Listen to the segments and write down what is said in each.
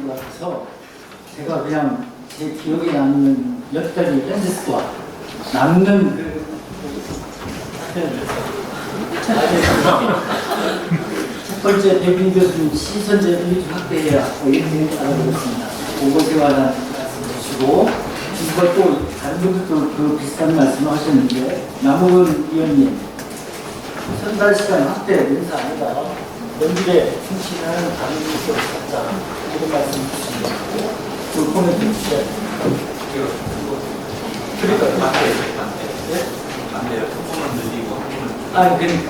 것 같아서 제가 그냥 제 기억에 남는 몇 가지 밴드스와 남는 첫 번째 백인 교수님 시선제를 확대해야 이렇게 알아보겠습니다. 그것에 관한 말씀 주시고 이것도 다른 분들도 그 비슷한 말씀을 하셨는데 남욱은 위원님 선발 시간 확대 인사 아니다. 연주에 충실하는 다른 분들 찾자 이런 말씀 주시고 그 코멘트 주셔야 됩니다. 그러니까 반대로 소품을 늘리고 그러니까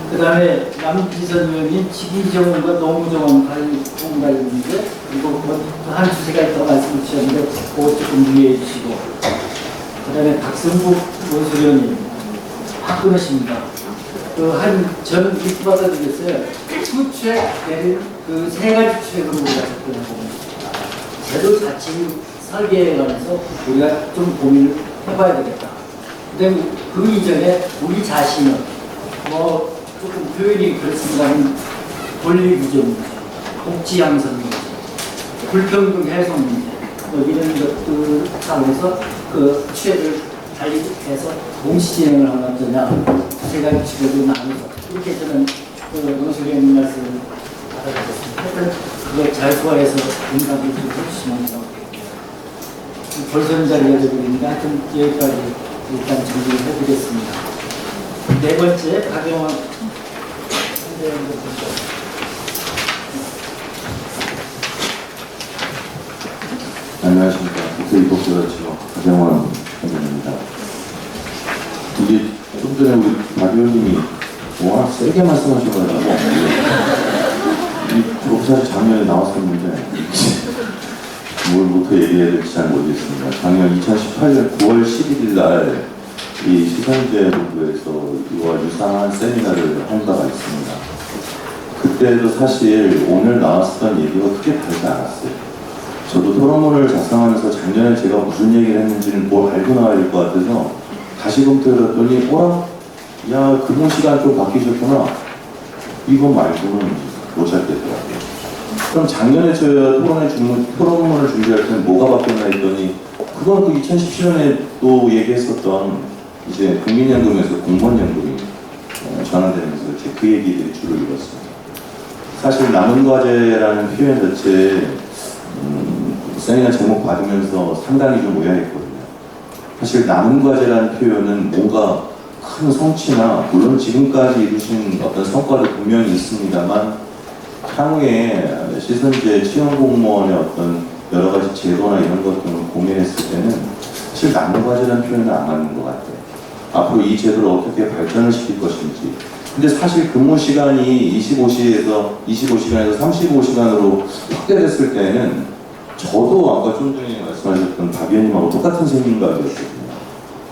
그 다음에 남기선 의원님 직위정원과 노무정원 공간인데 그리고 뭐한 주제가 있다고 말씀을 주셨는데 그거 조금 유의해 주시고 그 다음에 박성국 원수위원님 화끈하십니다. 저는 이렇게 받아들였어요. 추측 내는 그 세 가지 추측으로 우리가 접근해 보겠습니다. 제도 자체 설계에 관해서 우리가 좀 고민을 해봐야 되겠다. 그다음에 그 이전에 우리 자신은 뭐 조금 표현이 그렇습니다만 권리 구조 문제, 복지 양성 문제, 불평등 해소 문제 뭐 이런 것들 차원에서 그 취해를 달리해서 동시 진행을 하면 어떠냐 세 가지 취해를 나눠서 이렇게 저는 노수련 말씀을 받아들였습니다. 하여튼 그걸 잘 소화해서 공감을 좀 해주시면 좋겠고요. 벌써 자리가 되어버리니까 하여튼 여기까지 일단 정리를 해드리겠습니다. 네 번째, 박영환 선생님도 보시죠. 안녕하십니까. 국세기 복지가치로 박영환 선생입니다. 이게 좀 전에 우리 박 의원님이 워낙 세게 말씀하셔가지고 이 프로포사 작년에 나왔었는데 뭘부터 얘기해야 될지 잘 모르겠습니다. 작년 2018년 9월 11일 날 이 시선제 본부에서 이와 유사한 세미나를 한 바가 있습니다. 그때도 사실 오늘 나왔었던 얘기가 크게 다르지 않았어요. 저도 토론문을 작성하면서 작년에 제가 무슨 얘기를 했는지는 뭘 알고 나와야 될 것 같아서 다시 검토해봤더니 야 근무 시간 좀 바뀌셨구나. 이거 말고는 못 찾겠더라고요. 그럼 작년에 저희가 토론문을 준비할 때는 뭐가 바뀌었나 했더니 그건 그 2017년에 또 얘기했었던 이제 국민연금에서 공무원연금이 전환되면서 이제 그 얘기들이 주로 이뤘습니다. 사실 남은 과제라는 표현 자체에 세미나 제목 받으면서 상당히 좀 의아했거든요. 사실 남은 과제라는 표현은 뭔가 큰 성취나 물론 지금까지 이루신 어떤 성과도 분명히 있습니다만 향후에 시선제 채용공무원의 어떤 여러 가지 제도나 이런 것들을 고민했을 때는 사실 남은 과제라는 표현은 안 맞는 것 같아요. 앞으로 이 제도를 어떻게 발전을 시킬 것인지. 근데 사실 근무 시간이 25시간에서 35시간으로 확대됐을 때는 저도 아까 좀 전에 말씀하셨던 박 의원님하고 똑같은 생각이었거든요.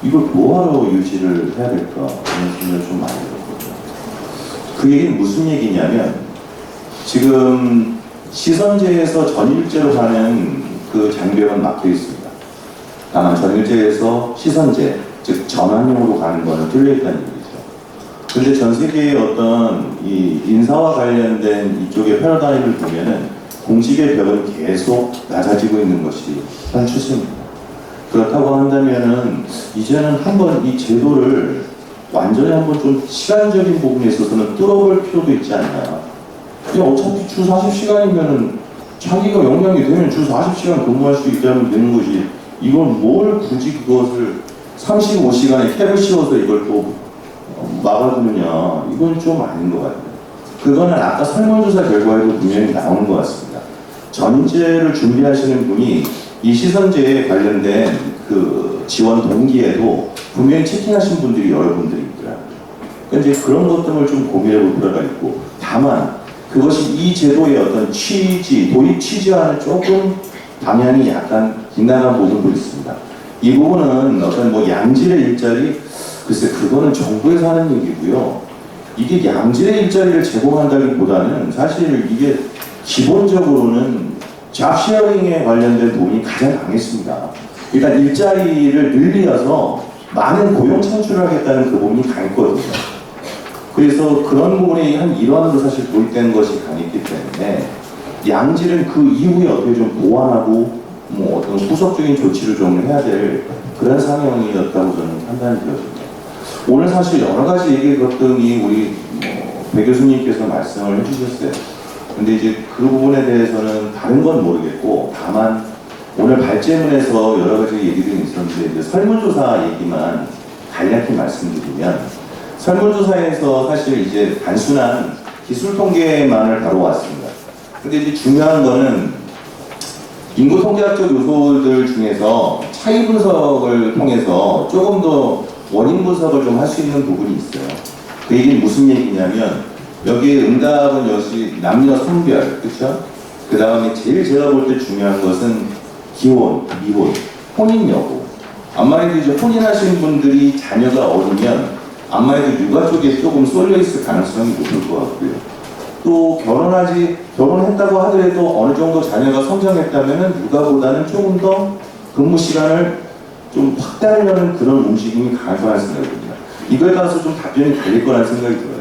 이걸 뭐하러 유지를 해야 될까 그런 생각을 좀 많이 들었거든요. 그 얘기는 무슨 얘기냐면 지금 시선제에서 전일제로 가는 그 장벽은 막혀 있습니다. 다만 전일제에서 시선제, 즉 전환형으로 가는 거는 뚫려 있다는 얘기죠. 근데 전 세계의 어떤 이 인사와 관련된 이쪽의 패러다임을 보면은 공직의 벽은 계속 낮아지고 있는 것이 현 추세입니다. 그렇다고 한다면은 이제는 한번 이 제도를 완전히 한번 좀 시간적인 부분에 있어서는 뚫어볼 필요도 있지 않나. 그냥 어차피 주 40시간이면은 자기가 역량이 되면 주 40시간 근무할 수 있다면 되는 것이 이건 뭘 굳이 그것을 35시간에 캡을 씌워서 이걸 또 막아두느냐. 이건 좀 아닌 것 같아요. 그거는 아까 설문조사 결과에도 분명히 나오는 것 같습니다. 전제를 준비하시는 분이 이 시선제에 관련된 그 지원 동기에도 분명히 채팅하신 분들이 여러분들이 있더라고요. 그러니까 이제 그런 것들을 좀 고민해 볼 필요가 있고, 다만 그것이 이 제도의 어떤 취지, 도입 취지와는 조금 방향이 약간 빗나간 부분도 있습니다. 이 부분은 어떤 뭐 양질의 일자리, 글쎄 그거는 정부에서 하는 얘기고요. 이게 양질의 일자리를 제공한다기보다는 사실 이게 기본적으로는 잡쉐어링에 관련된 부분이 가장 강했습니다. 일단 일자리를 늘려서 많은 고용 창출을 하겠다는 그 부분이 강했거든요. 그래서 그런 부분의 한 일환으로 사실 도입된 것이 강했기 때문에 양질은 그 이후에 어떻게 좀 보완하고 뭐 어떤 후속적인 조치를 좀 해야 될 그런 상황이었다고 저는 판단이 되어집니다. 오늘 사실 여러 가지 얘기 것들이 우리 배 교수님께서 말씀을 해주셨어요. 근데 이제 그 부분에 대해서는 다른 건 모르겠고, 다만 오늘 발제문에서 여러 가지 얘기들이 있었는데, 이제 설문조사 얘기만 간략히 말씀드리면, 설문조사에서 사실 이제 단순한 기술 통계만을 다뤄왔습니다. 근데 이제 중요한 거는 인구 통계학적 요소들 중에서 차이 분석을 통해서 조금 더 원인 분석을 좀 할 수 있는 부분이 있어요. 그 얘기는 무슨 얘기냐면, 여기에 응답은 역시 남녀 성별, 그렇죠? 그 다음에 제일 제가 볼 때 중요한 것은 기혼, 미혼, 혼인 여부. 아무래도 이제 혼인하신 분들이 자녀가 어리면 아무래도 육아 쪽에 조금 쏠려 있을 가능성이 높을 것 같고요. 또 결혼했다고 하더라도 어느 정도 자녀가 성장했다면 육아보다는 조금 더 근무 시간을 좀 확대하려는 그런 움직임이 강할 거라는 생각이 듭니다. 이거에 따라서 좀 답변이 달릴 거라는 생각이 들어요.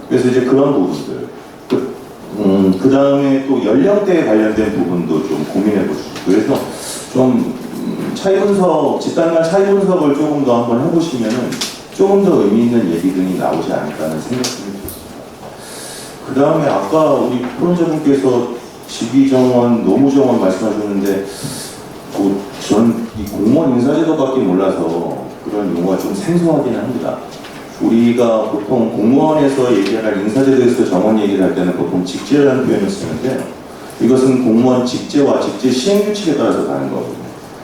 그래서 이제 그런 부분들. 그 다음에 또 연령대에 관련된 부분도 좀 고민해 볼 수 있고, 그래서 좀 차이 분석, 집단 간 차이 분석을 조금 더 한번 해보시면은 조금 더 의미 있는 얘기들이 나오지 않을까 하는 생각이 들었습니다. 그 다음에 아까 우리 토론자분께서 직위정원, 노무정원 말씀하셨는데, 전 이 공무원 인사제도밖에 몰라서 그런 용어가 좀 생소하긴 합니다. 우리가 보통 공무원에서 얘기할 인사제도에서 정원 얘기를 할 때는 보통 직제라는 표현을 쓰는데, 이것은 공무원 직제와 직제 시행규칙에 따라서 가는 거거든요.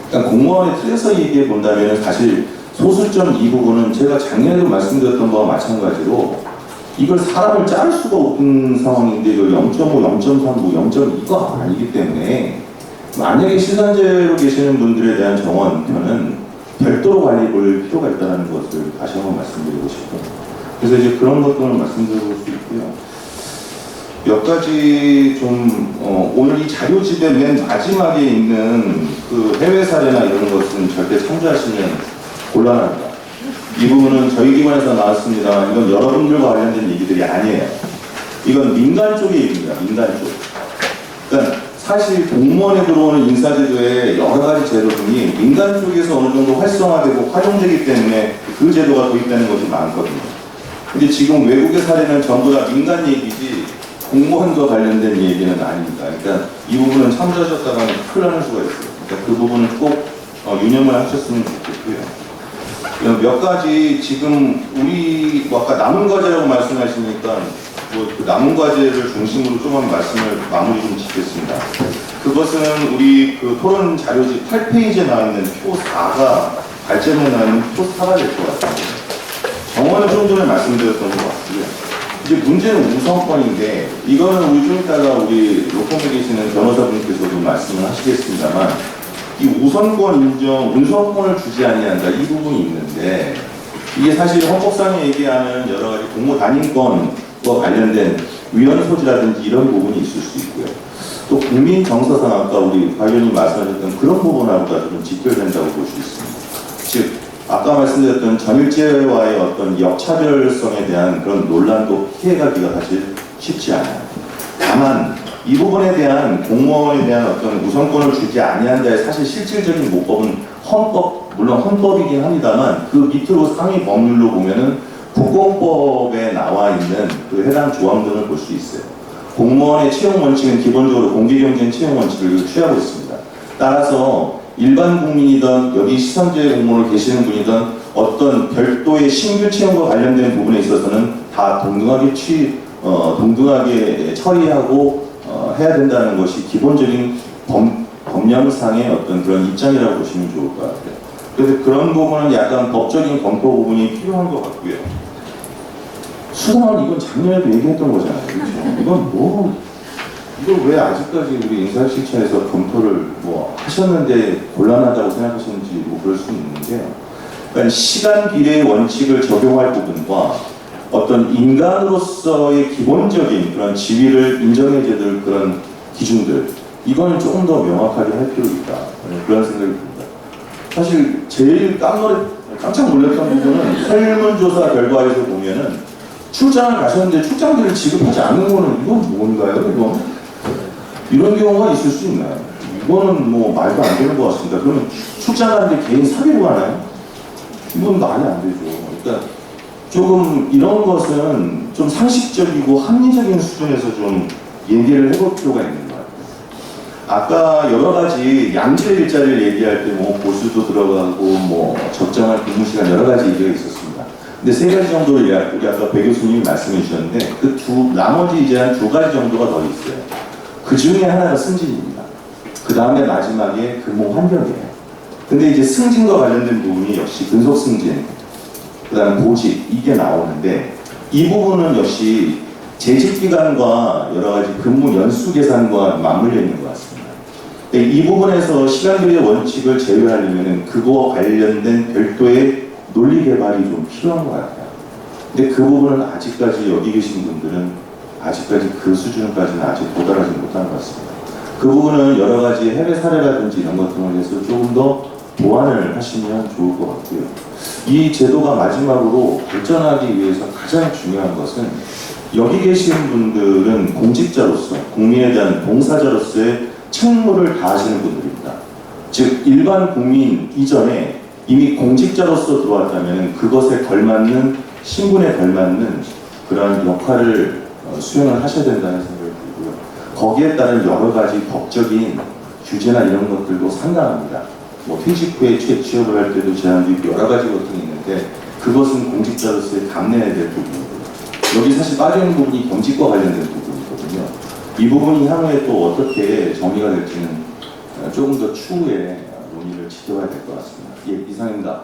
그러니까 공무원의 틀에서 얘기해 본다면 사실 소수점 이 부분은 제가 작년에도 말씀드렸던 거와 마찬가지로 이걸 사람을 자를 수가 없는 상황인데 이걸 0.5, 0.3, 0.2가 아니기 때문에 만약에 시선제로 계시는 분들에 대한 정원편은 별도로 관리 볼 필요가 있다는 것을 다시 한번 말씀드리고 싶고, 그래서 이제 그런 것들을 말씀드릴 수 있고요. 몇 가지 좀 오늘 이 자료집의 맨 마지막에 있는 그 해외 사례나 이런 것은 절대 참조하시면 곤란합니다. 이 부분은 저희 기관에서 나왔습니다. 이건 여러분들과 관련된 얘기들이 아니에요. 이건 민간 쪽의 얘기입니다. 민간 쪽. 그러니까 사실 공무원에 들어오는 인사제도의 여러 가지 제도 등이 민간 쪽에서 어느 정도 활성화되고 활용되기 때문에 그 제도가 도입되는 것이 많거든요. 근데 지금 외국의 사례는 전부 다 민간 얘기지 공무원과 관련된 얘기는 아닙니다. 그러니까 이 부분은 참조하셨다가는 큰일 나는 수가 있어요. 그러니까 그 부분은 꼭 유념을 하셨으면 좋겠고요. 몇 가지 지금 우리 아까 남은 과제라고 말씀하시니까 그 남은 과제를 중심으로 조금 말씀을 마무리 좀 짓겠습니다. 그것은 우리 그 토론 자료집 8페이지에 나와 있는 표 4가 발제문에 나와 있는 표 4가 될 것 같아요. 정원은 좀 전에 말씀드렸던 것 같고요. 이제 문제는 우선권인데 이거는 우리 좀 이따가 우리 로펌에 계시는 변호사분께서도 말씀을 하시겠습니다만 이 우선권 인정, 우선권을 주지 아니한다 이 부분이 있는데 이게 사실 헌법상에 얘기하는 여러 가지 공무 단임권 관련된 위헌 소지라든지 이런 부분이 있을 수 있고요. 또 국민 정서상 아까 우리 박 의원님 말씀하셨던 그런 부분하고도 좀 직결된다고 볼 수 있습니다. 즉 아까 말씀드렸던 전일제와의 어떤 역차별성에 대한 그런 논란도 피해가기가 사실 쉽지 않아요. 다만 이 부분에 대한 공무원에 대한 어떤 우선권을 주지 아니한다의 사실 실질적인 모법은 헌법, 물론 헌법이긴 합니다만 그 밑으로 상위 법률로 보면은 국공법에 나와 있는 그 해당 조항들을 볼 수 있어요. 공무원의 채용 원칙은 기본적으로 공개경쟁 채용 원칙을 취하고 있습니다. 따라서 일반 국민이든 여기 시선제 공무원을 계시는 분이든 어떤 별도의 신규 채용과 관련된 부분에 있어서는 다 동등하게 처리하고 해야 된다는 것이 기본적인 법령상의 어떤 그런 입장이라고 보시면 좋을 것 같아요. 그래서 그런 부분은 약간 법적인 검토 부분이 필요한 것 같고요. 수당은 이건 작년에도 얘기했던 거잖아요. 그렇죠? 이걸 왜 아직까지 우리 인사실천에서 검토를 하셨는데 곤란하다고 생각하시는지 그럴 수 있는데요. 그러니까 시간 비례의 원칙을 적용할 부분과 어떤 인간으로서의 기본적인 그런 지위를 인정해줘야 될 그런 기준들, 이거는 조금 더 명확하게 할 필요가 있다. 그런 생각이 듭니다. 사실 제일 깜짝 놀랐던 부분은 설문조사 결과에서 보면은 출장을 가셨는데 출장비를 지급하지 않는 거는 이건 뭔가요? 이거 이런 경우가 있을 수 있나요? 이거는 뭐 말도 안 되는 것 같습니다. 그러면 출장 가는데 개인 사비로 가나요? 이건 말이 안 되죠. 그러니까 조금 이런 것은 좀 상식적이고 합리적인 수준에서 좀 얘기를 해볼 필요가 있는 것 같아요. 아까 여러 가지 양질의 일자리를 얘기할 때 뭐 보수도 들어가고 뭐 적정한 근무 시간 여러 가지 얘기가 있었습니다. 근데 세 가지 정도를 우리 아까 배 교수님이 말씀해 주셨는데 나머지 이제 한 두 가지 정도가 더 있어요. 그 중에 하나가 승진입니다. 그 다음에 마지막에 근무 환경이에요. 근데 이제 승진과 관련된 부분이 역시 근속 승진, 그 다음 보직 이게 나오는데 이 부분은 역시 재직 기간과 여러 가지 근무 연수 계산과 맞물려 있는 것 같습니다. 이 부분에서 시간비의 원칙을 제외하려면 그거와 관련된 별도의 논리 개발이 좀 필요한 것 같아요. 근데 그 부분은 아직까지 여기 계신 분들은 아직까지 그 수준까지는 아직 도달하지 못한 것 같습니다. 그 부분은 여러 가지 해외 사례라든지 이런 것 등을 해서 조금 더 보완을 하시면 좋을 것 같고요. 이 제도가 마지막으로 발전하기 위해서 가장 중요한 것은 여기 계신 분들은 공직자로서 국민에 대한 봉사자로서의 책무를 다하시는 분들입니다. 즉 일반 국민 이전에 이미 공직자로서 들어왔다면 그것에 걸맞는 신분에 걸맞는 그런 역할을 수행을 하셔야 된다는 생각이 들고요. 거기에 따른 여러 가지 법적인 규제나 이런 것들도 상당합니다. 뭐 퇴직 후에 취업을 할 때도 제한도 있고 여러 가지 것들이 있는데 그것은 공직자로서의 감내해야 될 부분이고요. 여기 사실 빠져있는 부분이 경직과 관련된 부분이거든요. 이 부분이 향후에 또 어떻게 정리가 될지는 조금 더 추후에 논의를 지켜봐야 될 것 같습니다. 예, 이상입니다.